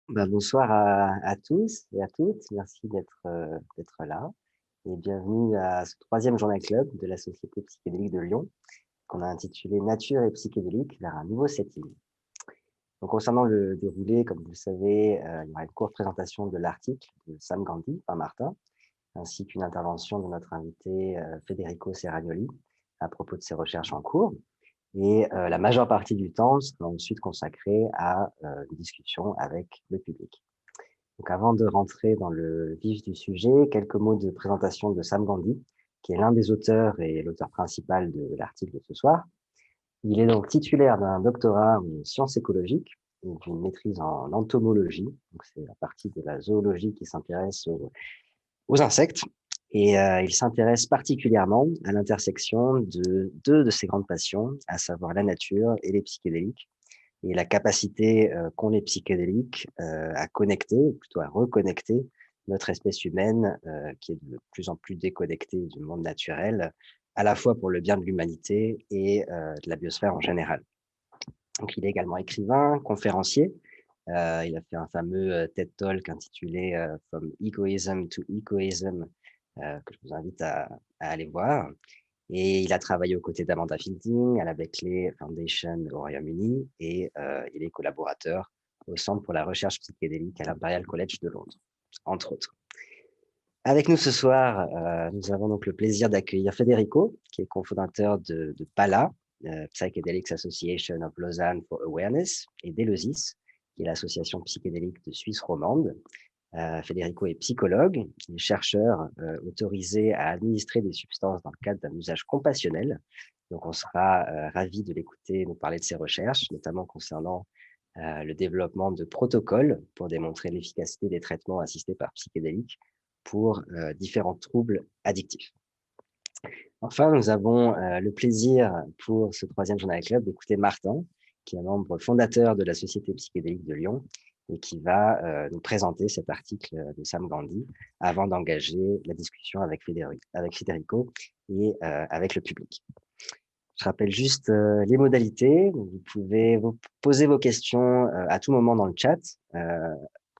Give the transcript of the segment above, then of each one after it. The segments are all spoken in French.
Bonsoir à tous et à toutes. Merci d'être là et bienvenue à ce troisième journal club de la Société psychédélique de Lyon qu'on a intitulé Nature et psychédélique vers un nouveau setting. Donc, concernant le déroulé, comme vous le savez, il y aura une courte présentation de l'article de Sam Gandhi par Martin, ainsi qu'une intervention de notre invité Federico Serragnoli à propos de ses recherches en cours. Et la majeure partie du temps sera ensuite consacrée à une discussion avec le public. Donc, avant de rentrer dans le vif du sujet, quelques mots de présentation de Sam Gandhi, qui est l'un des auteurs et l'auteur principal de l'article de ce soir. Il est donc titulaire d'un doctorat en sciences écologiques et d'une maîtrise en entomologie. Donc, c'est la partie de la zoologie qui s'intéresse aux insectes. Et il s'intéresse particulièrement à l'intersection de deux de ses grandes passions, à savoir la nature et les psychédéliques, et la capacité qu'ont les psychédéliques à connecter, ou plutôt à reconnecter notre espèce humaine qui est de plus en plus déconnectée du monde naturel, à la fois pour le bien de l'humanité et de la biosphère en général. Donc, il est également écrivain, conférencier. Il a fait un fameux TED Talk intitulé From Egoism to Ecoism, que je vous invite à aller voir. Et il a travaillé aux côtés d'Amanda Fielding à la Beckley Foundation au Royaume-Uni et il est collaborateur au Centre pour la recherche psychédélique à l'Imperial College de Londres, entre autres. Avec nous ce soir, nous avons donc le plaisir d'accueillir Federico, qui est cofondateur de PALA, Psychedelics Association of Lausanne for Awareness, et d'Eleusis, qui est l'association psychédélique de Suisse romande. Federico est psychologue, il est chercheur autorisé à administrer des substances dans le cadre d'un usage compassionnel. Donc, on sera ravis de l'écouter nous parler de ses recherches, notamment concernant le développement de protocoles pour démontrer l'efficacité des traitements assistés par psychédéliques pour différents troubles addictifs. Enfin, nous avons le plaisir pour ce troisième Journal Club d'écouter Martin, qui est un membre fondateur de la Société psychédélique de Lyon et qui va nous présenter cet article de Sam Gandhi avant d'engager la discussion avec Federico et avec le public. Je rappelle juste les modalités. Vous pouvez vous poser vos questions à tout moment dans le chat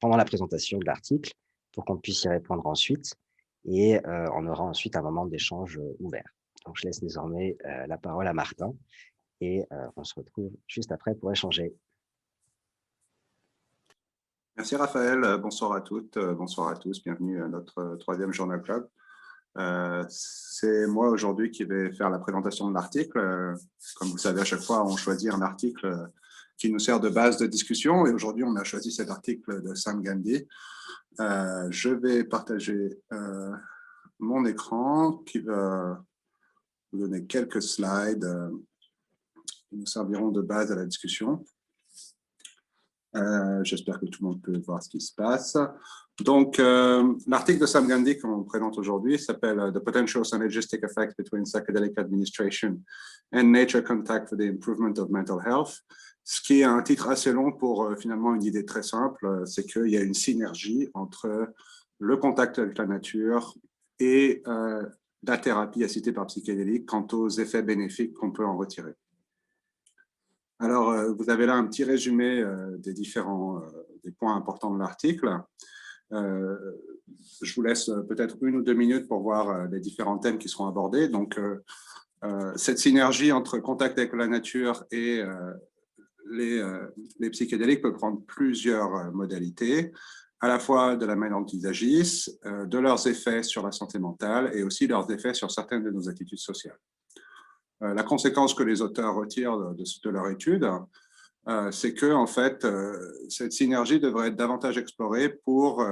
pendant la présentation de l'article pour qu'on puisse y répondre ensuite. Et on aura ensuite un moment d'échange ouvert. Donc, je laisse désormais la parole à Martin et on se retrouve juste après pour échanger. Merci Raphaël, bonsoir à toutes, bonsoir à tous, bienvenue à notre troisième Journal Club. C'est moi aujourd'hui qui vais faire la présentation de l'article. Comme vous savez, à chaque fois, on choisit un article qui nous sert de base de discussion et aujourd'hui, on a choisi cet article de Sam Gandhi. Je vais partager mon écran qui va vous donner quelques slides qui nous serviront de base à la discussion. J'espère que tout le monde peut voir ce qui se passe. Donc, l'article de Sam Gandhi qu'on présente aujourd'hui s'appelle « The Potential Synergistic Effect Between Psychedelic Administration and Nature Contact for the Improvement of Mental Health », ce qui est un titre assez long pour finalement une idée très simple, c'est qu'il y a une synergie entre le contact avec la nature et la thérapie assistée par psychédélique quant aux effets bénéfiques qu'on peut en retirer. Alors, vous avez là un petit résumé des différents des points importants de l'article. Je vous laisse peut-être 1 ou 2 minutes pour voir les différents thèmes qui seront abordés. Donc, cette synergie entre contact avec la nature et les psychédéliques peut prendre plusieurs modalités, à la fois de la manière dont ils agissent, de leurs effets sur la santé mentale et aussi leurs effets sur certaines de nos attitudes sociales. La conséquence que les auteurs retirent de leur étude, c'est que en fait, cette synergie devrait être davantage explorée pour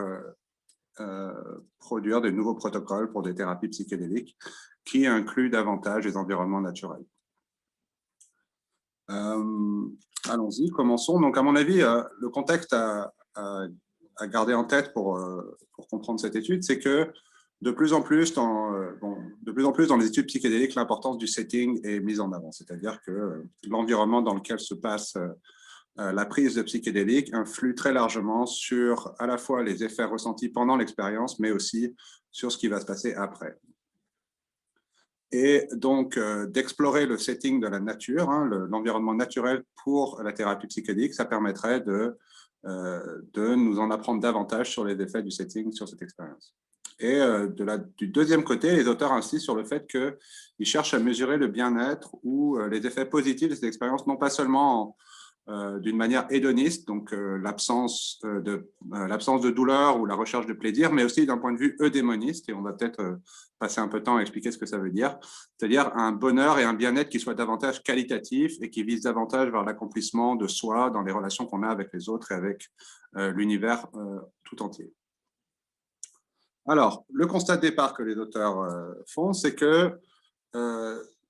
produire de nouveaux protocoles pour des thérapies psychédéliques qui incluent davantage les environnements naturels. Allons-y, commençons. Donc, à mon avis, le contexte à garder en tête pour comprendre cette étude, c'est que de plus en plus dans les études psychédéliques, l'importance du setting est mise en avant. C'est-à-dire que l'environnement dans lequel se passe la prise de psychédéliques influe très largement sur à la fois les effets ressentis pendant l'expérience, mais aussi sur ce qui va se passer après. et donc d'explorer le setting de la nature, hein, l'environnement naturel pour la thérapie psychédélique, ça permettrait de nous en apprendre davantage sur les effets du setting sur cette expérience. Et du deuxième côté, les auteurs insistent sur le fait qu'ils cherchent à mesurer le bien-être ou les effets positifs de cette expérience, non pas seulement d'une manière hédoniste, donc l'absence de douleur ou la recherche de plaisir, mais aussi d'un point de vue eudémoniste, et on va peut-être passer un peu de temps à expliquer ce que ça veut dire, c'est-à-dire un bonheur et un bien-être qui soit davantage qualitatif et qui vise davantage vers l'accomplissement de soi dans les relations qu'on a avec les autres et avec l'univers tout entier. Alors, le constat de départ que les auteurs font, c'est que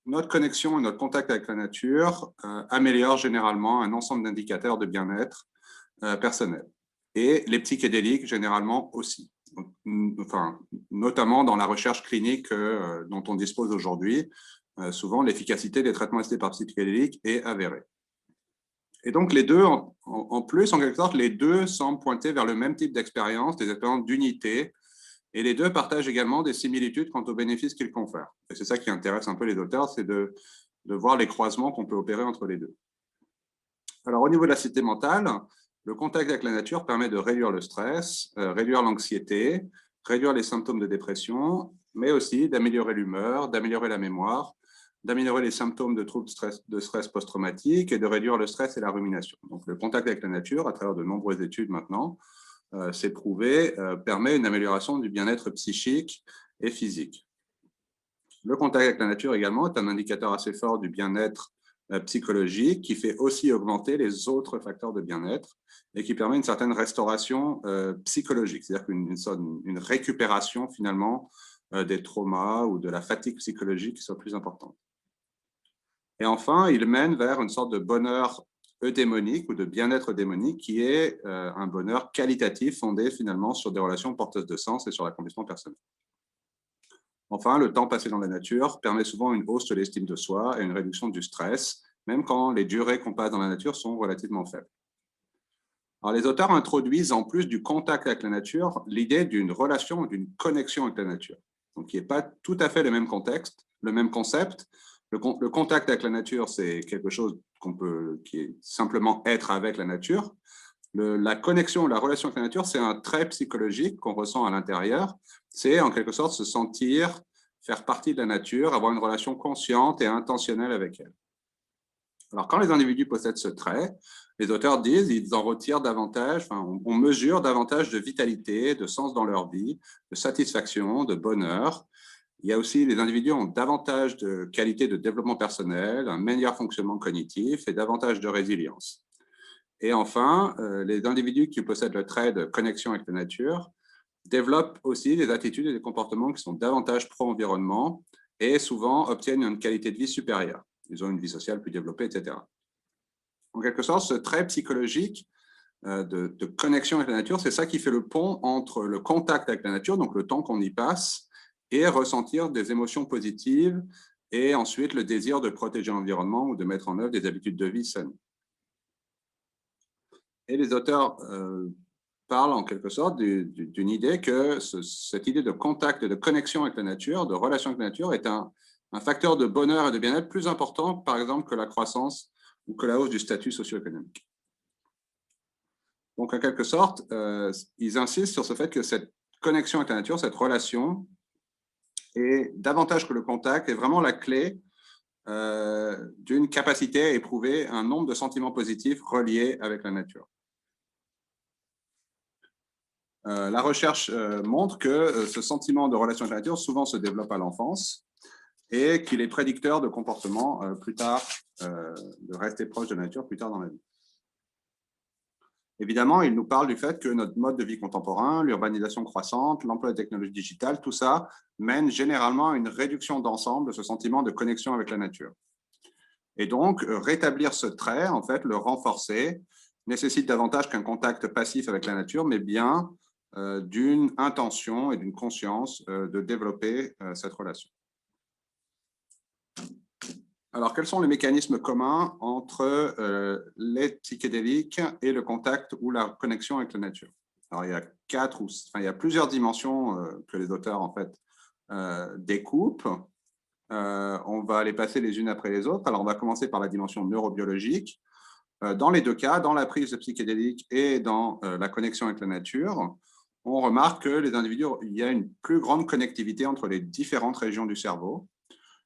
notre connexion et notre contact avec la nature améliore généralement un ensemble d'indicateurs de bien-être personnel. Et les psychédéliques, généralement aussi. Enfin, notamment dans la recherche clinique dont on dispose aujourd'hui, souvent l'efficacité des traitements assistés par psychédéliques est avérée. Et donc, les deux, en plus, en quelque sorte, les deux semblent pointer vers le même type d'expérience, des expériences d'unité. Et les deux partagent également des similitudes quant aux bénéfices qu'ils confèrent. Et c'est ça qui intéresse un peu les auteurs, c'est de voir les croisements qu'on peut opérer entre les deux. Alors, au niveau de la santé mentale, le contact avec la nature permet de réduire le stress, réduire l'anxiété, réduire les symptômes de dépression, mais aussi d'améliorer l'humeur, d'améliorer la mémoire, d'améliorer les symptômes de troubles de stress post-traumatique et de réduire le stress et la rumination. Donc, le contact avec la nature, à travers de nombreuses études maintenant, c'est prouvé, permet une amélioration du bien-être psychique et physique. Le contact avec la nature également est un indicateur assez fort du bien-être psychologique qui fait aussi augmenter les autres facteurs de bien-être et qui permet une certaine restauration psychologique, c'est-à-dire une récupération finalement des traumas ou de la fatigue psychologique qui soit plus importante. Et enfin, il mène vers une sorte de bonheur eudémonique ou de bien-être démonique qui est un bonheur qualitatif fondé finalement sur des relations porteuses de sens et sur l'accomplissement personnel. Enfin, le temps passé dans la nature permet souvent une hausse de l'estime de soi et une réduction du stress, même quand les durées qu'on passe dans la nature sont relativement faibles. Alors, les auteurs introduisent en plus du contact avec la nature l'idée d'une relation, d'une connexion avec la nature. Donc, qui n'est pas tout à fait le même contexte, le même concept. Le contact avec la nature, c'est quelque chose qui est simplement être avec la nature. La connexion, la relation avec la nature, c'est un trait psychologique qu'on ressent à l'intérieur. C'est en quelque sorte se sentir, faire partie de la nature, avoir une relation consciente et intentionnelle avec elle. Alors, quand les individus possèdent ce trait, les auteurs disent qu'ils en retirent davantage, on mesure davantage de vitalité, de sens dans leur vie, de satisfaction, de bonheur. Il y a aussi, les individus ont davantage de qualité de développement personnel, un meilleur fonctionnement cognitif et davantage de résilience. Et enfin, les individus qui possèdent le trait de connexion avec la nature développent aussi des attitudes et des comportements qui sont davantage pro-environnement et souvent obtiennent une qualité de vie supérieure. Ils ont une vie sociale plus développée, etc. En quelque sorte, ce trait psychologique de connexion avec la nature, c'est ça qui fait le pont entre le contact avec la nature, donc le temps qu'on y passe, et ressentir des émotions positives et ensuite le désir de protéger l'environnement ou de mettre en œuvre des habitudes de vie saines. Et les auteurs parlent en quelque sorte d'une idée que cette idée de contact et de connexion avec la nature, de relation avec la nature, est un facteur de bonheur et de bien-être plus important, par exemple, que la croissance ou que la hausse du statut socio-économique. Donc, en quelque sorte, ils insistent sur ce fait que cette connexion avec la nature, cette relation, est davantage que le contact, est vraiment la clé d'une capacité à éprouver un nombre de sentiments positifs reliés avec la nature. La recherche montre que ce sentiment de relation avec la nature souvent se développe à l'enfance et qu'il est prédicteur de comportements plus tard, de rester proche de la nature plus tard dans la vie. Évidemment, il nous parle du fait que notre mode de vie contemporain, l'urbanisation croissante, l'emploi des technologies digitales, tout ça mène généralement à une réduction d'ensemble de ce sentiment de connexion avec la nature. Et donc, rétablir ce trait, en fait, le renforcer, nécessite davantage qu'un contact passif avec la nature, mais bien d'une intention et d'une conscience de développer cette relation. Alors, quels sont les mécanismes communs entre les psychédéliques et le contact ou la connexion avec la nature? Alors, il y a plusieurs dimensions que les auteurs en fait découpent. on va les passer les unes après les autres. Alors, on va commencer par la dimension neurobiologique. Dans les deux cas, dans la prise de psychédéliques et dans la connexion avec la nature, on remarque que les individus, il y a une plus grande connectivité entre les différentes régions du cerveau,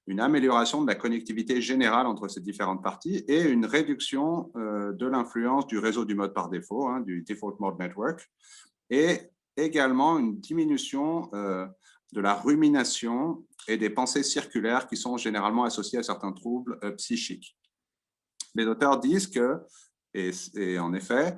une amélioration de la connectivité générale entre ces différentes parties et une réduction de l'influence du réseau du mode par défaut, hein, du Default Mode Network, et également une diminution de la rumination et des pensées circulaires qui sont généralement associées à certains troubles psychiques. Les auteurs disent que, et en effet,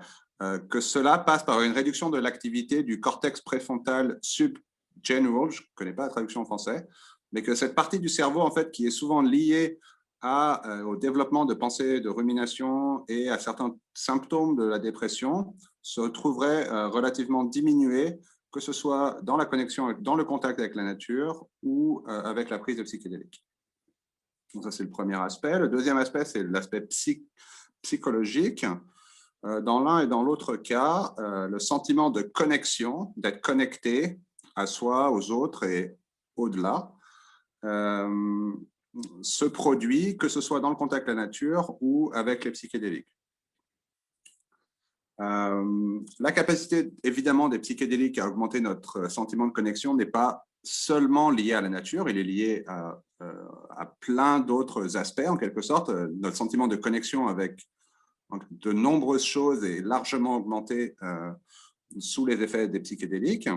que cela passe par une réduction de l'activité du cortex préfrontal subgenual, je ne connais pas la traduction en français, mais que cette partie du cerveau, en fait, qui est souvent liée au développement de pensées, de rumination et à certains symptômes de la dépression, se trouverait relativement diminuée, que ce soit dans la connexion, dans le contact avec la nature ou avec la prise de psychédéliques. Donc ça, c'est le premier aspect. Le deuxième aspect, c'est l'aspect psychologique. Dans l'un et dans l'autre cas, le sentiment de connexion, d'être connecté à soi, aux autres et au-delà, se produit, que ce soit dans le contact avec la nature ou avec les psychédéliques. La capacité, évidemment, des psychédéliques à augmenter notre sentiment de connexion n'est pas seulement liée à la nature, il est lié à plein d'autres aspects, en quelque sorte. Notre sentiment de connexion avec de nombreuses choses est largement augmenté sous les effets des psychédéliques.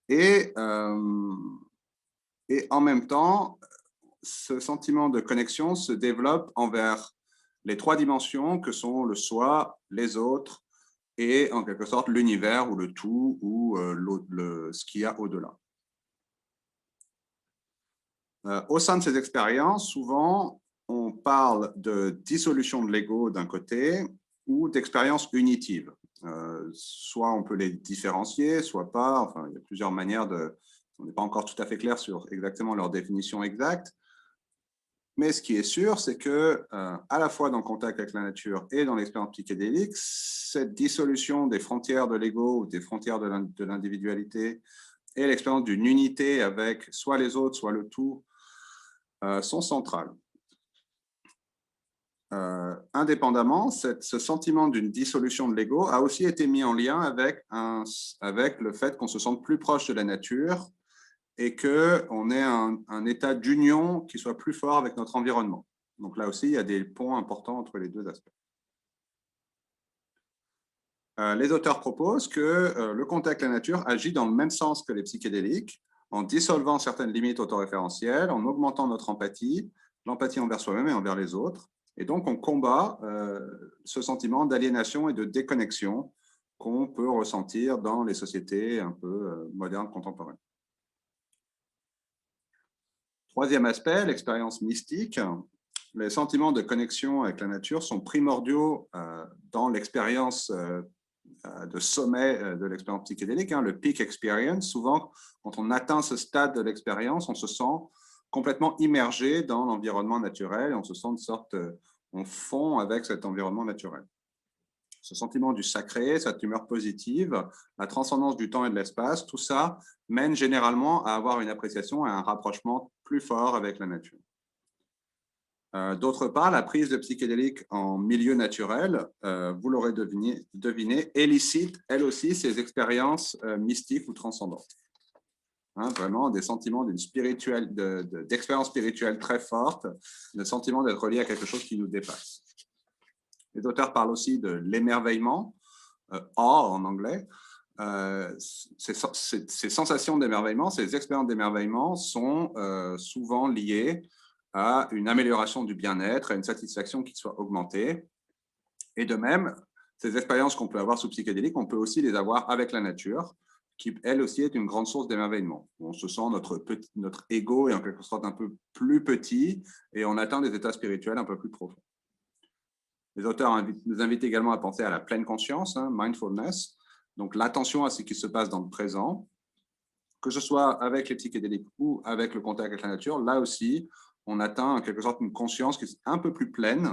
Et en même temps, ce sentiment de connexion se développe envers les trois dimensions que sont le soi, les autres et en quelque sorte l'univers ou le tout ou ce qu'il y a au-delà. Au sein de ces expériences, souvent, on parle de dissolution de l'ego d'un côté ou d'expérience unitive. Soit on peut les différencier, soit pas. Enfin, il y a plusieurs manières de... On n'est pas encore tout à fait clair sur exactement leur définition exacte. Mais ce qui est sûr, c'est que, à la fois dans le contact avec la nature et dans l'expérience psychédélique, cette dissolution des frontières de l'ego ou des frontières de l'individualité et l'expérience d'une unité avec soit les autres, soit le tout, sont centrales. Indépendamment, ce sentiment d'une dissolution de l'ego a aussi été mis en lien avec le fait qu'on se sente plus proche de la nature et qu'on ait un état d'union qui soit plus fort avec notre environnement. Donc là aussi, il y a des ponts importants entre les deux aspects. Les auteurs proposent que le contact avec la nature agit dans le même sens que les psychédéliques, en dissolvant certaines limites autoréférentielles, en augmentant notre empathie, l'empathie envers soi-même et envers les autres. Et donc, on combat ce sentiment d'aliénation et de déconnexion qu'on peut ressentir dans les sociétés un peu modernes, contemporaines. Troisième aspect, l'expérience mystique. Les sentiments de connexion avec la nature sont primordiaux dans l'expérience de sommet de l'expérience psychédélique, hein, le peak experience. Souvent, quand on atteint ce stade de l'expérience, on se sent complètement immergé dans l'environnement naturel et on se sent de sorte, on fond avec cet environnement naturel. Ce sentiment du sacré, cette humeur positive, la transcendance du temps et de l'espace, tout ça mène généralement à avoir une appréciation et un rapprochement plus fort avec la nature. D'autre part, la prise de psychédéliques en milieu naturel, vous l'aurez deviné, élicite elle aussi ces expériences mystiques ou transcendantes. Hein, vraiment des sentiments d'expérience spirituelle très forte, le sentiment d'être relié à quelque chose qui nous dépasse. Les auteurs parlent aussi de l'émerveillement, awe en anglais. Ces sensations d'émerveillement, ces expériences d'émerveillement sont souvent liées à une amélioration du bien-être, à une satisfaction qui soit augmentée. Et de même, ces expériences qu'on peut avoir sous psychédélique, on peut aussi les avoir avec la nature, qui, elle aussi, est une grande source d'émerveillement. On se sent notre ego est en quelque sorte un peu plus petit et on atteint des états spirituels un peu plus profonds. Les auteurs nous invitent également à penser à la pleine conscience, hein, mindfulness, donc l'attention à ce qui se passe dans le présent, que ce soit avec les psychédéliques ou avec le contact avec la nature. Là aussi, on atteint en quelque sorte une conscience qui est un peu plus pleine.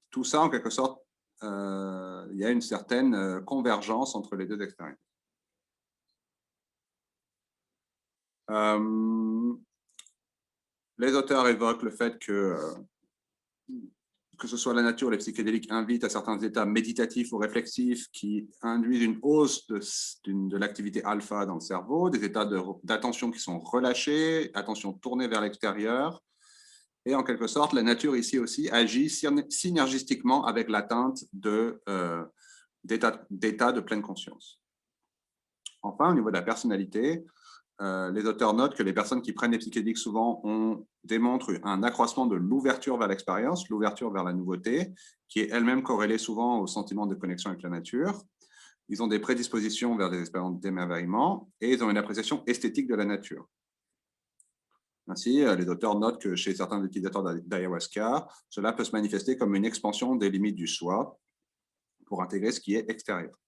Tout ça, en quelque sorte, il y a une certaine convergence entre les deux expériences. Les auteurs évoquent le fait que ce soit la nature ou les psychédéliques invitent à certains états méditatifs ou réflexifs qui induisent une hausse de l'activité alpha dans le cerveau, des états d'attention qui sont relâchés, attention tournée vers l'extérieur. Et en quelque sorte, la nature ici aussi agit synergistiquement avec l'atteinte d'états de pleine conscience. Enfin, au niveau de la personnalité, les auteurs notent que les personnes qui prennent les psychédéliques souvent démontrent un accroissement de l'ouverture vers l'expérience, l'ouverture vers la nouveauté, qui est elle-même corrélée souvent au sentiment de connexion avec la nature. Ils ont des prédispositions vers des expériences d'émerveillement et ils ont une appréciation esthétique de la nature. Ainsi, les auteurs notent que chez certains utilisateurs d'ayahuasca, cela peut se manifester comme une expansion des limites du soi pour intégrer ce qui est extérieur.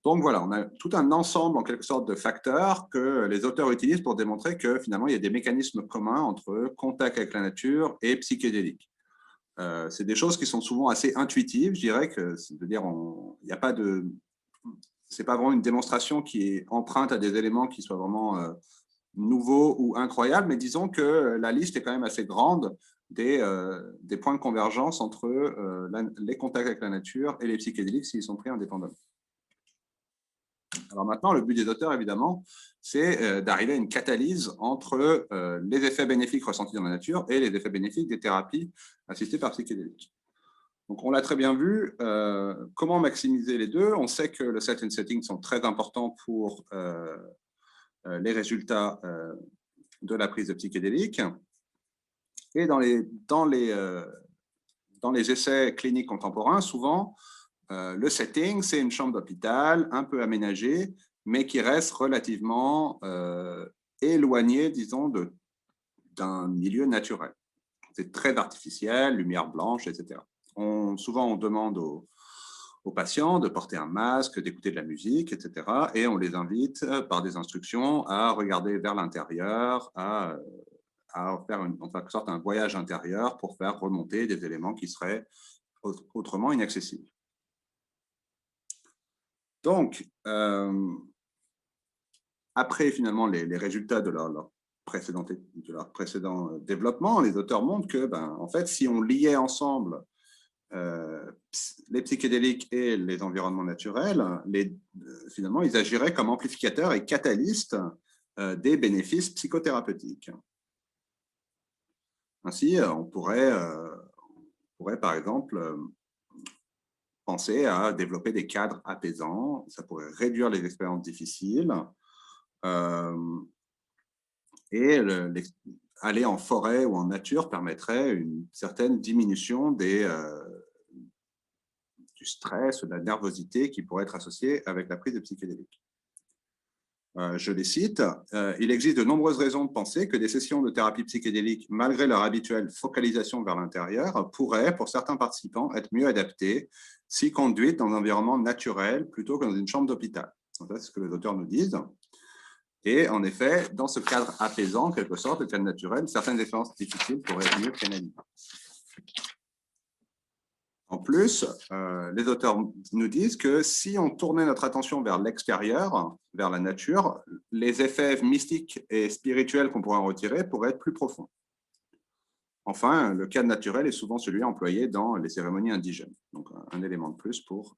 Donc voilà, on a tout un ensemble en quelque sorte de facteurs que les auteurs utilisent pour démontrer que finalement il y a des mécanismes communs entre contact avec la nature et psychédélique. C'est des choses qui sont souvent assez intuitives, je dirais que c'est-à-dire il n'y a pas de, c'est pas vraiment une démonstration qui est empreinte à des éléments qui soient vraiment nouveaux ou incroyables, mais disons que la liste est quand même assez grande des points de convergence entre les contacts avec la nature et les psychédéliques s'ils sont pris indépendamment. Alors maintenant, le but des auteurs, évidemment, c'est d'arriver à une catalyse entre les effets bénéfiques ressentis dans la nature et les effets bénéfiques des thérapies assistées par psychédéliques. Donc, on l'a très bien vu, comment maximiser les deux. On sait que le set and setting sont très importants pour les résultats de la prise de psychédéliques. Et dans les essais cliniques contemporains, souvent, le setting, c'est une chambre d'hôpital un peu aménagée, mais qui reste relativement éloignée, disons, d'un milieu naturel. C'est très artificiel, lumière blanche, etc. Souvent, on demande aux patients de porter un masque, d'écouter de la musique, etc. Et on les invite par des instructions à regarder vers l'intérieur, à faire en quelque sorte un voyage intérieur pour faire remonter des éléments qui seraient autrement inaccessibles. Donc, après finalement les résultats de leur précédent développement, les auteurs montrent que, en fait, si on liait ensemble les psychédéliques et les environnements naturels, finalement, ils agiraient comme amplificateurs et catalystes des bénéfices psychothérapeutiques. Ainsi, on pourrait par exemple, penser à développer des cadres apaisants, ça pourrait réduire les expériences difficiles et aller en forêt ou en nature permettrait une certaine diminution du stress, de la nervosité qui pourrait être associée avec la prise de psychédéliques. Je les cite, il existe de nombreuses raisons de penser que des sessions de thérapie psychédélique, malgré leur habituelle focalisation vers l'intérieur, pourraient, pour certains participants, être mieux adaptées si conduites dans un environnement naturel plutôt que dans une chambre d'hôpital. C'est ce que les auteurs nous disent. Et en effet, dans ce cadre apaisant, en quelque sorte, le cadre naturel, certaines expériences difficiles pourraient être mieux canalisées. En plus, les auteurs nous disent que si on tournait notre attention vers l'extérieur, vers la nature, les effets mystiques et spirituels qu'on pourrait en retirer pourraient être plus profonds. Enfin, le cadre naturel est souvent celui employé dans les cérémonies indigènes. Donc, un élément de plus pour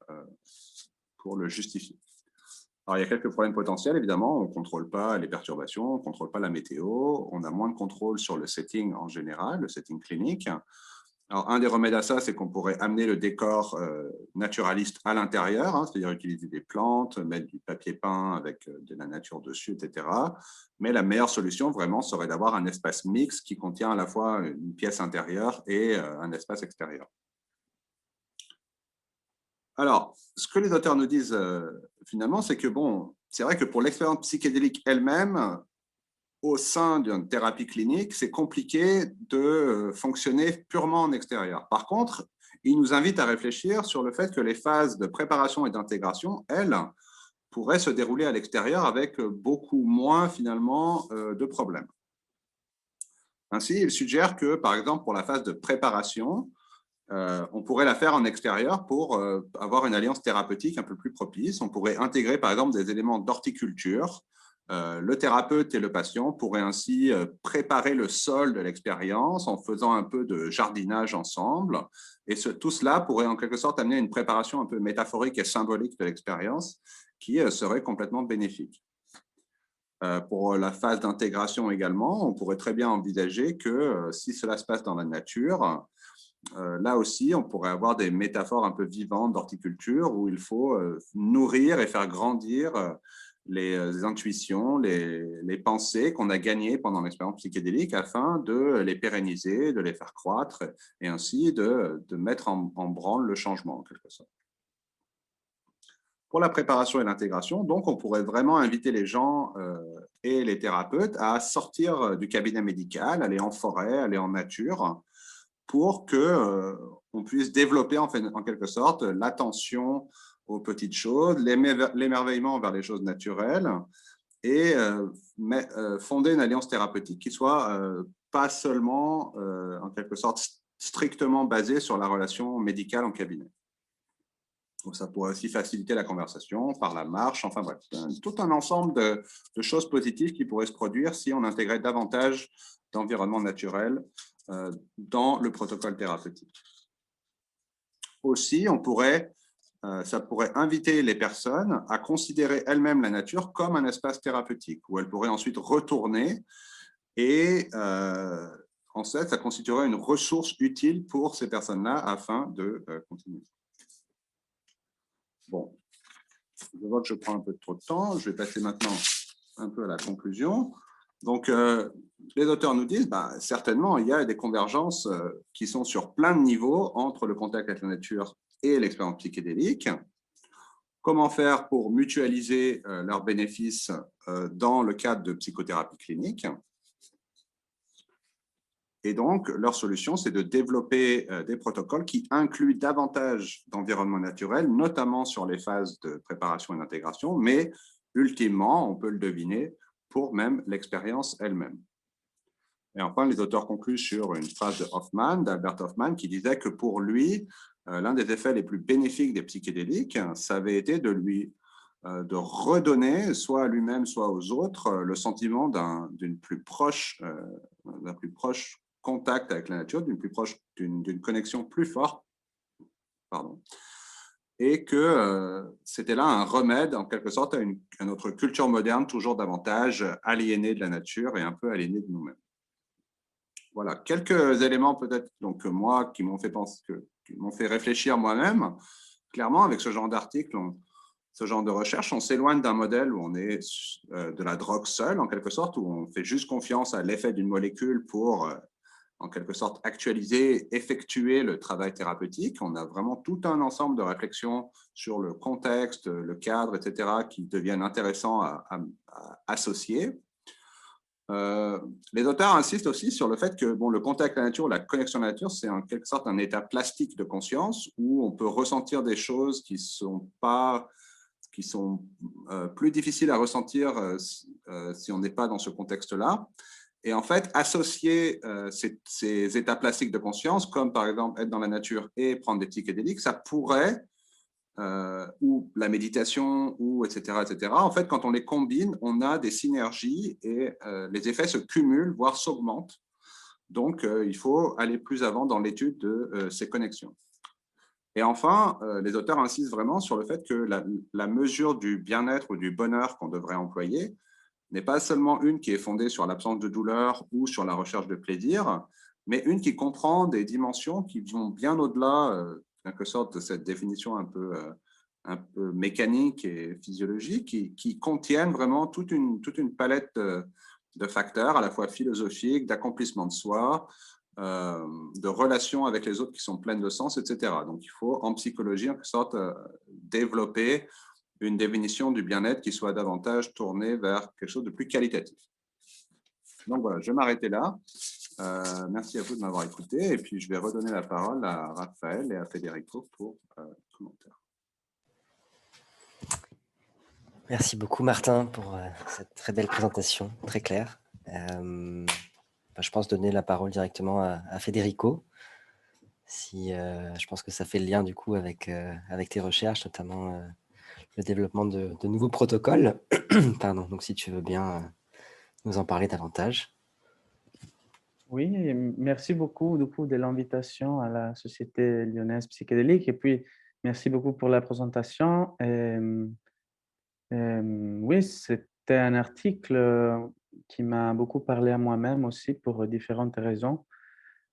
le justifier. Alors, il y a quelques problèmes potentiels, évidemment. On ne contrôle pas les perturbations, on ne contrôle pas la météo, on a moins de contrôle sur le setting en général, le setting clinique. Alors, un des remèdes à ça, c'est qu'on pourrait amener le décor naturaliste à l'intérieur, c'est-à-dire utiliser des plantes, mettre du papier peint avec de la nature dessus, etc. Mais la meilleure solution, vraiment, serait d'avoir un espace mixte qui contient à la fois une pièce intérieure et un espace extérieur. Alors, ce que les auteurs nous disent finalement, c'est que, bon, c'est vrai que pour l'expérience psychédélique elle-même, au sein d'une thérapie clinique, c'est compliqué de fonctionner purement en extérieur. Par contre, il nous invite à réfléchir sur le fait que les phases de préparation et d'intégration, elles, pourraient se dérouler à l'extérieur avec beaucoup moins, finalement, de problèmes. Ainsi, il suggère que, par exemple, pour la phase de préparation, on pourrait la faire en extérieur pour avoir une alliance thérapeutique un peu plus propice. On pourrait intégrer, par exemple, des éléments d'horticulture Le thérapeute et le patient pourraient ainsi préparer le sol de l'expérience en faisant un peu de jardinage ensemble. Et tout cela pourrait en quelque sorte amener une préparation un peu métaphorique et symbolique de l'expérience qui serait complètement bénéfique. Pour la phase d'intégration également, on pourrait très bien envisager que si cela se passe dans la nature, là aussi, on pourrait avoir des métaphores un peu vivantes d'horticulture où il faut nourrir et faire grandir les intuitions, les pensées qu'on a gagnées pendant l'expérience psychédélique afin de les pérenniser, de les faire croître et ainsi de mettre en branle le changement en quelque sorte. Pour la préparation et l'intégration, donc, on pourrait vraiment inviter les gens et les thérapeutes à sortir du cabinet médical, aller en forêt, aller en nature, pour qu'on puisse développer en quelque sorte l'attention aux petites choses, l'émerveillement vers les choses naturelles et fonder une alliance thérapeutique qui soit pas seulement en quelque sorte strictement basée sur la relation médicale en cabinet. Donc, ça pourrait aussi faciliter la conversation par la marche, enfin bref, tout un ensemble de choses positives qui pourraient se produire si on intégrait davantage d'environnement naturel dans le protocole thérapeutique. Aussi, ça pourrait inviter les personnes à considérer elles-mêmes la nature comme un espace thérapeutique, où elles pourraient ensuite retourner et en fait, ça constituerait une ressource utile pour ces personnes-là afin de continuer. Bon, je vois que je prends un peu trop de temps. Je vais passer maintenant un peu à la conclusion. Donc, les auteurs nous disent, certainement, il y a des convergences qui sont sur plein de niveaux entre le contact avec la nature et l'expérience psychédélique. Comment faire pour mutualiser leurs bénéfices dans le cadre de psychothérapie clinique? Et donc, leur solution, c'est de développer des protocoles qui incluent davantage d'environnement naturel, notamment sur les phases de préparation et d'intégration, mais ultimement, on peut le deviner, pour même l'expérience elle-même. Et enfin, les auteurs concluent sur une phrase d'Albert Hoffman, qui disait que pour lui, l'un des effets les plus bénéfiques des psychédéliques, ça avait été de redonner, soit à lui-même, soit aux autres, le sentiment d'un plus proche contact avec la nature, d'une connexion plus forte, et que c'était là un remède, en quelque sorte, à notre culture moderne, toujours davantage aliénée de la nature et un peu aliénée de nous-mêmes. Voilà, quelques éléments peut-être moi qui m'ont fait réfléchir moi-même. Clairement, avec ce genre d'article, ce genre de recherche, on s'éloigne d'un modèle où on est de la drogue seule, en quelque sorte, où on fait juste confiance à l'effet d'une molécule pour en quelque sorte actualiser, effectuer le travail thérapeutique. On a vraiment tout un ensemble de réflexions sur le contexte, le cadre, etc., qui deviennent intéressants à associer. Les auteurs insistent aussi sur le fait que le contact avec la nature, la connexion à la nature, c'est en quelque sorte un état plastique de conscience où on peut ressentir des choses qui sont plus difficiles à ressentir si on n'est pas dans ce contexte-là. Et en fait, associer ces états plastiques de conscience, comme par exemple être dans la nature et prendre des psychédéliques, ça pourrait, ou la méditation, ou etc., etc. En fait, quand on les combine, on a des synergies et les effets se cumulent, voire s'augmentent. Donc, il faut aller plus avant dans l'étude de ces connexions. Et enfin, les auteurs insistent vraiment sur le fait que la mesure du bien-être ou du bonheur qu'on devrait employer n'est pas seulement une qui est fondée sur l'absence de douleur ou sur la recherche de plaisir, mais une qui comprend des dimensions qui vont bien au-delà, en quelque sorte, de cette définition un peu mécanique et physiologique, qui contiennent vraiment toute une palette de facteurs, à la fois philosophiques, d'accomplissement de soi, de relations avec les autres qui sont pleines de sens, etc. Donc, il faut, en psychologie, en quelque sorte, développer une définition du bien-être qui soit davantage tournée vers quelque chose de plus qualitatif. Donc voilà, je vais m'arrêter là. Merci à vous de m'avoir écouté. Et puis, je vais redonner la parole à Raphaël et à Federico pour commentaires. Merci beaucoup, Martin, pour cette très belle présentation, très claire. Je pense donner la parole directement à Federico. Je pense que ça fait le lien, du coup, avec tes recherches, notamment le développement de nouveaux protocoles. Pardon, donc si tu veux bien nous en parler davantage. Oui, merci beaucoup du coup, de l'invitation à la Société lyonnaise psychédélique et puis merci beaucoup pour la présentation. Oui, c'était un article qui m'a beaucoup parlé à moi-même aussi pour différentes raisons.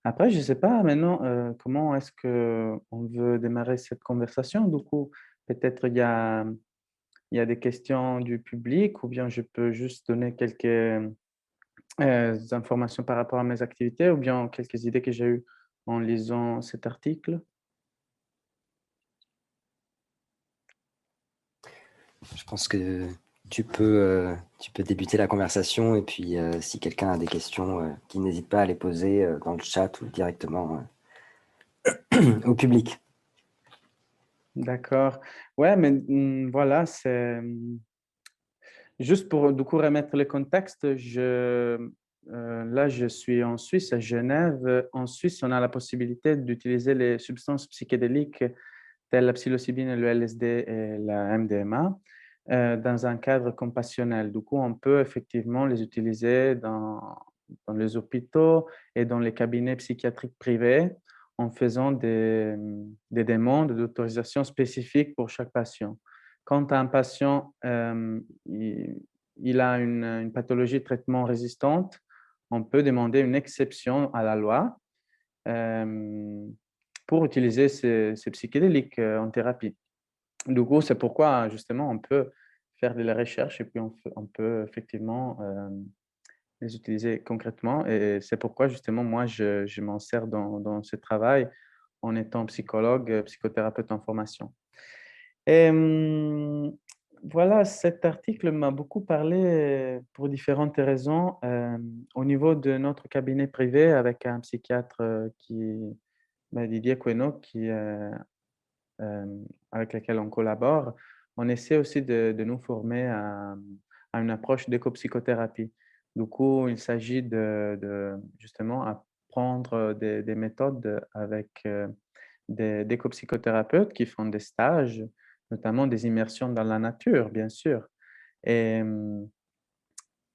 Après, je ne sais pas maintenant comment est-ce qu'on veut démarrer cette conversation. Du coup, peut-être il y a des questions du public ou bien je peux juste donner quelques informations par rapport à mes activités ou bien quelques idées que j'ai eues en lisant cet article. Je pense que tu peux débuter la conversation et puis si quelqu'un a des questions, qu'il n'hésite pas à les poser dans le chat ou directement au public. D'accord. Ouais, mais voilà, c'est juste pour du coup remettre le contexte. Là, je suis en Suisse, à Genève. En Suisse, on a la possibilité d'utiliser les substances psychédéliques telles la psilocybine, le LSD et la MDMA dans un cadre compassionnel. Du coup, on peut effectivement les utiliser dans les hôpitaux et dans les cabinets psychiatriques privés en faisant des demandes d'autorisation spécifiques pour chaque patient. Quand un patient il a une pathologie de traitement résistante, on peut demander une exception à la loi pour utiliser ces psychédéliques en thérapie. Du coup, c'est pourquoi justement on peut faire de la recherche et puis on peut effectivement les utiliser concrètement. Et c'est pourquoi justement moi je m'en sers dans ce travail en étant psychologue, psychothérapeute en formation. Et voilà, cet article m'a beaucoup parlé pour différentes raisons. Au niveau de notre cabinet privé avec un psychiatre Didier Queno, avec lequel on collabore, on essaie aussi de nous former à une approche d'éco-psychothérapie. Du coup, il s'agit justement apprendre des méthodes avec des éco-psychothérapeutes qui font des stages, notamment des immersions dans la nature, bien sûr. Et,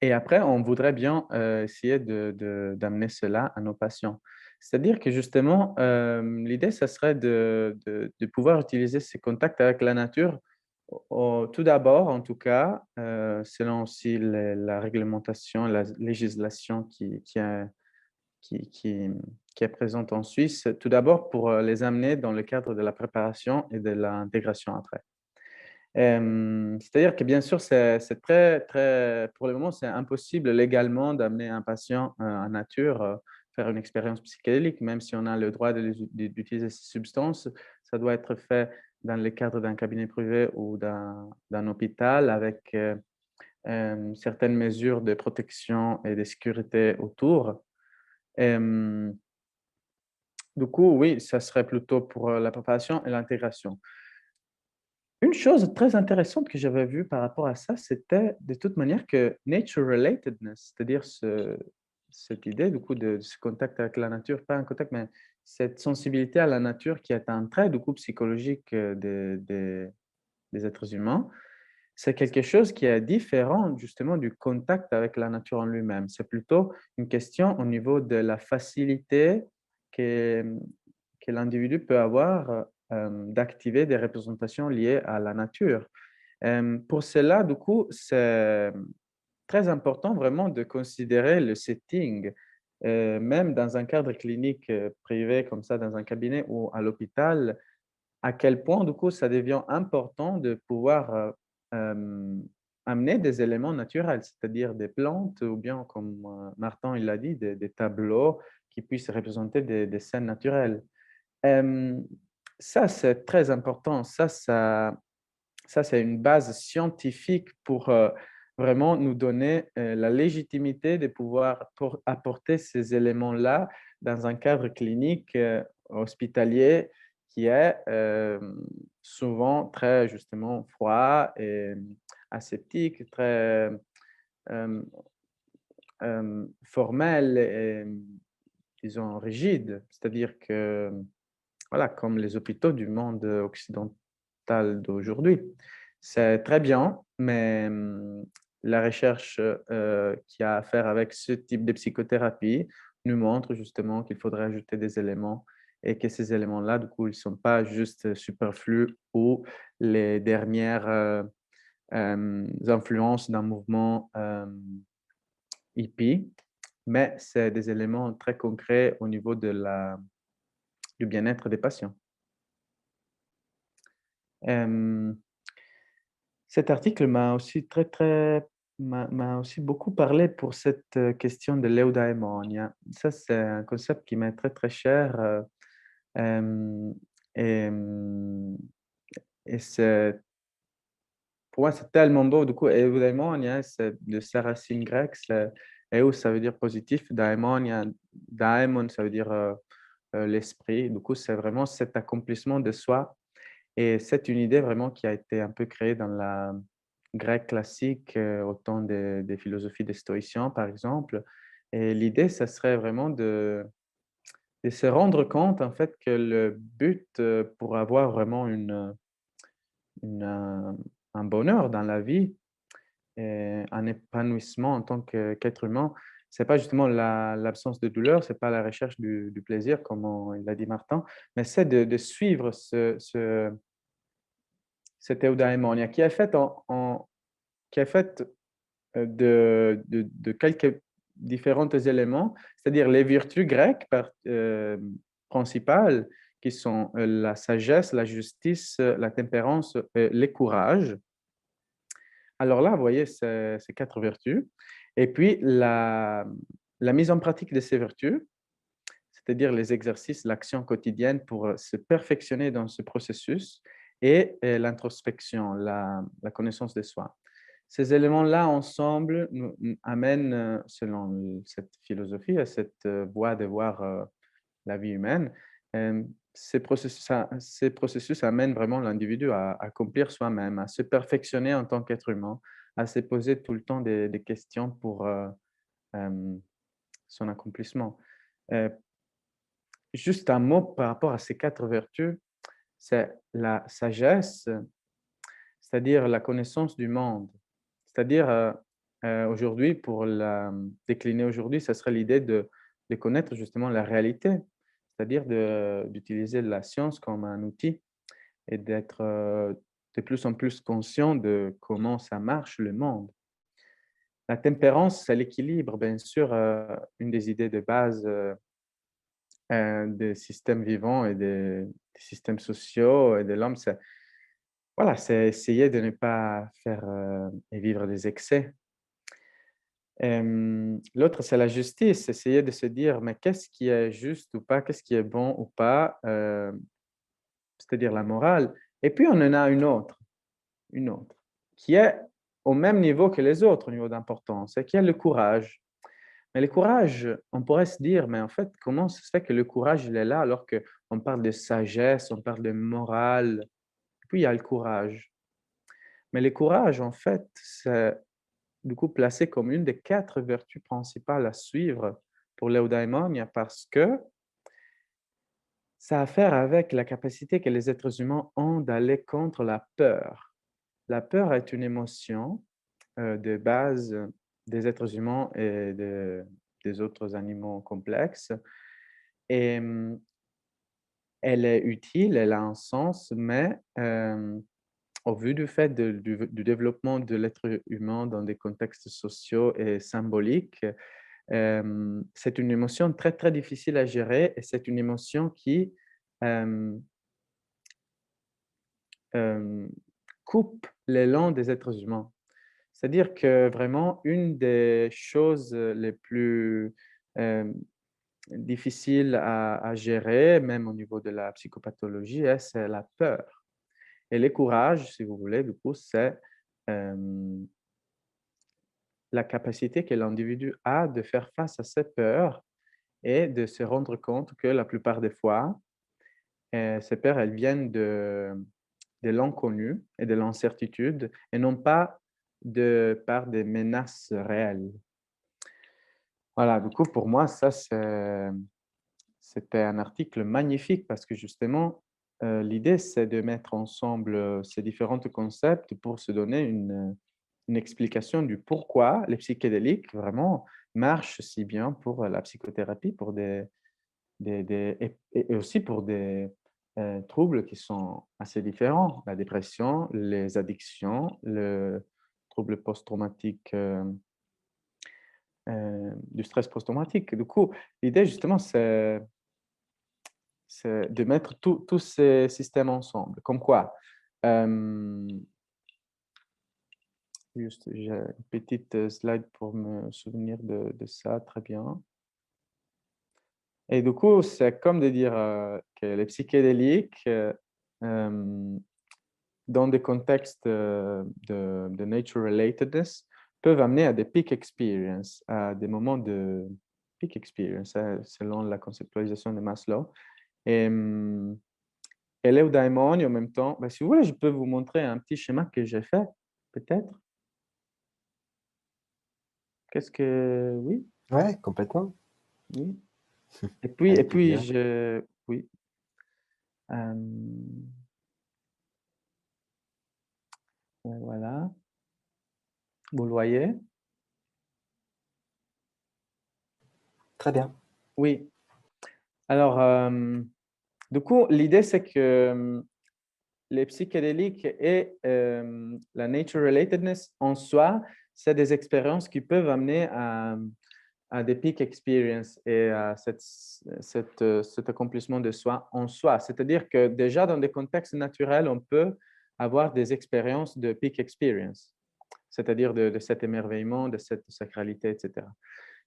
et après, on voudrait bien essayer d'amener cela à nos patients. C'est-à-dire que justement, l'idée, ça serait de pouvoir utiliser ces contacts avec la nature, tout d'abord, en tout cas, selon aussi la réglementation, la législation qui est présente en Suisse, tout d'abord pour les amener dans le cadre de la préparation et de l'intégration après. C'est-à-dire que bien sûr, c'est très, pour le moment, c'est impossible légalement d'amener un patient en nature faire une expérience psychédélique, même si on a le droit d'utiliser ces substances. Ça doit être fait dans le cadre d'un cabinet privé ou d'un hôpital avec certaines mesures de protection et de sécurité autour. Du coup, oui, ça serait plutôt pour la préparation et l'intégration. Une chose très intéressante que j'avais vue par rapport à ça, c'était de toute manière que nature relatedness, c'est-à-dire cette idée du coup de ce contact avec la nature, pas un contact, mais cette sensibilité à la nature qui est un trait du coup psychologique des êtres humains, c'est quelque chose qui est différent justement du contact avec la nature en lui-même. C'est plutôt une question au niveau de la facilité que, que l'individu peut avoir d'activer des représentations liées à la nature. Pour cela, du coup, c'est très important vraiment de considérer le setting, même dans un cadre clinique privé comme ça, dans un cabinet ou à l'hôpital, à quel point, du coup, ça devient important de pouvoir amener des éléments naturels, c'est-à-dire des plantes ou bien, comme Martin il l'a dit, des tableaux qui puissent représenter des scènes naturelles. Euh, Ça, c'est très important. Ça c'est une base scientifique pour vraiment nous donner la légitimité de pouvoir apporter ces éléments-là dans un cadre clinique hospitalier qui est souvent très justement froid et aseptique, très euh, formel et disons rigide. C'est-à-dire que voilà, comme les hôpitaux du monde occidental d'aujourd'hui. C'est très bien, mais la recherche qui a à faire avec ce type de psychothérapie nous montre justement qu'il faudrait ajouter des éléments et que ces éléments-là, du coup, ils ne sont pas juste superflus ou les dernières influences d'un mouvement hippie, mais c'est des éléments très concrets au niveau du bien-être des patients. Cet article m'a aussi m'a aussi beaucoup parlé pour cette question de l'eudaimonia. Ça, c'est un concept qui m'est très, très cher. Euh, et et c'est, pour moi, c'est tellement beau. Du coup, eudaimonia, c'est de sa racine grecque. Eu, ça veut dire positif. Daimonia, daimon, ça veut dire l'esprit. Du coup, c'est vraiment cet accomplissement de soi. Et c'est une idée vraiment qui a été un peu créée dans la grecque classique, au temps des philosophies des stoïciens, par exemple. Et l'idée, ça serait vraiment de se rendre compte, en fait, que le but pour avoir vraiment un bonheur dans la vie, et un épanouissement en tant qu'être humain, c'est pas justement l'absence de douleur, c'est pas la recherche du plaisir, comme il l'a dit Martin, mais c'est de suivre cette eudaimonia qui est faite qui est faite de quelques différents éléments, c'est-à-dire les vertus grecques principales, qui sont la sagesse, la justice, la tempérance, le courage. Alors là, vous voyez ces quatre vertus. Et puis, la mise en pratique de ces vertus, c'est-à-dire les exercices, l'action quotidienne pour se perfectionner dans ce processus et l'introspection, la connaissance de soi. Ces éléments-là, ensemble, nous amènent, selon cette philosophie, à cette voie de voir la vie humaine. Ces processus amènent vraiment l'individu à accomplir soi-même, à se perfectionner en tant qu'être humain, à se poser tout le temps des questions pour son accomplissement. Euh, Juste un mot par rapport à ces quatre vertus, c'est la sagesse, c'est-à-dire la connaissance du monde. C'est-à-dire, aujourd'hui, pour la décliner aujourd'hui, ça serait l'idée de connaître justement la réalité, c'est-à-dire d'utiliser la science comme un outil et d'être de plus en plus conscient de comment ça marche le monde. La tempérance, c'est l'équilibre, bien sûr, une des idées de base des systèmes vivants et des systèmes sociaux et de l'homme, c'est voilà, c'est essayer de ne pas faire et vivre des excès. L'autre, c'est la justice, essayer de se dire, mais qu'est-ce qui est juste ou pas, qu'est-ce qui est bon ou pas, c'est-à-dire la morale. Et puis, on en a une autre, qui est au même niveau que les autres, au niveau d'importance, c'est qu'il y a le courage. Mais le courage, on pourrait se dire, mais en fait, comment ça se fait que le courage, il est là alors qu'on parle de sagesse, on parle de morale, puis il y a le courage. Mais le courage, en fait, c'est du coup placé comme une des quatre vertus principales à suivre pour l'eudaimonia parce que ça a à faire avec la capacité que les êtres humains ont d'aller contre la peur. La peur est une émotion de base des êtres humains et des autres animaux complexes. Et elle est utile, elle a un sens, mais au vu du fait du développement de l'être humain dans des contextes sociaux et symboliques, c'est une émotion très, très difficile à gérer et c'est une émotion qui euh, euh, coupe l'élan des êtres humains. C'est-à-dire que vraiment, une des choses les plus euh, difficiles à gérer, même au niveau de la psychopathologie, c'est la peur. Et le courage, si vous voulez, du coup, c'est la capacité que l'individu a de faire face à ses peurs et de se rendre compte que la plupart des fois, ces peurs, elles viennent de l'inconnu et de l'incertitude et non pas par des menaces réelles. Voilà, du coup, pour moi, ça, c'était un article magnifique parce que justement, l'idée, c'est de mettre ensemble ces différents concepts pour se donner une explication du pourquoi les psychédéliques vraiment marchent si bien pour la psychothérapie, pour et aussi pour des troubles qui sont assez différents, la dépression, les addictions, le trouble post-traumatique, du stress post-traumatique. Du coup, l'idée justement, c'est de mettre tous ces systèmes ensemble. Comme quoi, juste, j'ai une petite slide pour me souvenir de ça, très bien. Et du coup, c'est comme de dire que les psychédéliques, dans des contextes de nature relatedness, peuvent amener à des peak experience, à des moments de peak experience, selon la conceptualisation de Maslow. Et l'eudaimonie, en même temps, si vous voulez, je peux vous montrer un petit schéma que j'ai fait, peut-être. Qu'est-ce que... Oui, Ouais, complètement. oui. Et Avec puis plaisir. oui. Voilà. Vous le voyez? Très bien. Oui. Alors, du coup, l'idée, c'est que les psychédéliques et la nature relatedness en soi, c'est des expériences qui peuvent amener à des peak experience et à cet accomplissement de soi en soi. C'est-à-dire que déjà dans des contextes naturels, on peut avoir des expériences de peak experience, c'est-à-dire de cet émerveillement, de cette sacralité, etc.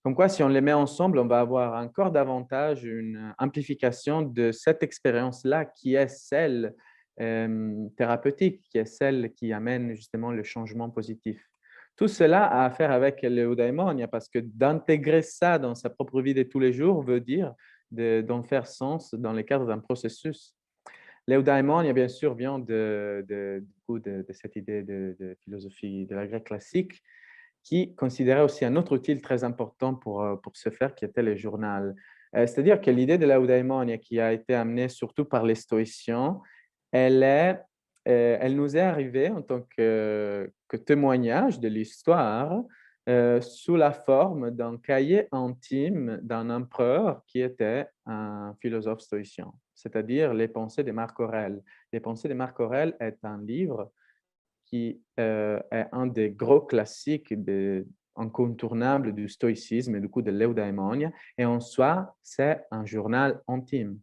Comme quoi, si on les met ensemble, on va avoir encore davantage une amplification de cette expérience-là qui est celle thérapeutique, qui est celle qui amène justement le changement positif. Tout cela a à faire avec l'eudaimonia parce que d'intégrer ça dans sa propre vie de tous les jours veut dire d'en faire sens dans le cadre d'un processus. L'eudaimonia, bien sûr, vient de cette idée de philosophie de la grecque classique qui considérait aussi un autre outil très important pour ce faire, qui était le journal. C'est-à-dire que l'idée de l'eudaimonia qui a été amenée surtout par les stoïciens, elle nous est arrivée en tant que témoignage de l'histoire sous la forme d'un cahier intime d'un empereur qui était un philosophe stoïcien, c'est-à-dire les pensées de Marc Aurèle. Les pensées de Marc Aurèle est un livre qui est un des gros classiques incontournables du stoïcisme et du coup de l'eudaimonia. Et en soi, c'est un journal intime.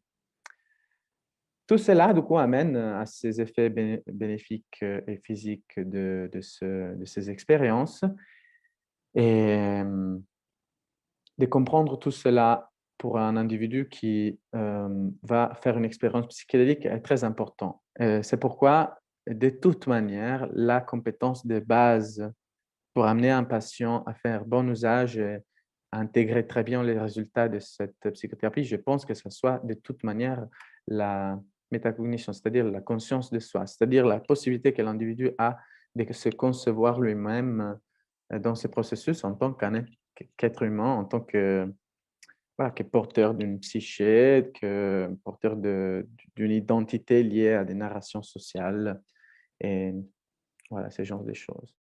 Tout cela, du coup, amène à ces effets bénéfiques et physiques de ces expériences. Et de comprendre tout cela pour un individu qui va faire une expérience psychédélique est très important. C'est pourquoi, de toute manière, la compétence de base pour amener un patient à faire bon usage et à intégrer très bien les résultats de cette psychothérapie, je pense que ce soit de toute manière la métacognition, c'est-à-dire la conscience de soi, c'est-à-dire la possibilité que l'individu a de se concevoir lui-même dans ce processus en tant qu'être humain, en tant que, voilà, que porteur d'une psyché, que porteur d'une identité liée à des narrations sociales et voilà, ce genre de choses.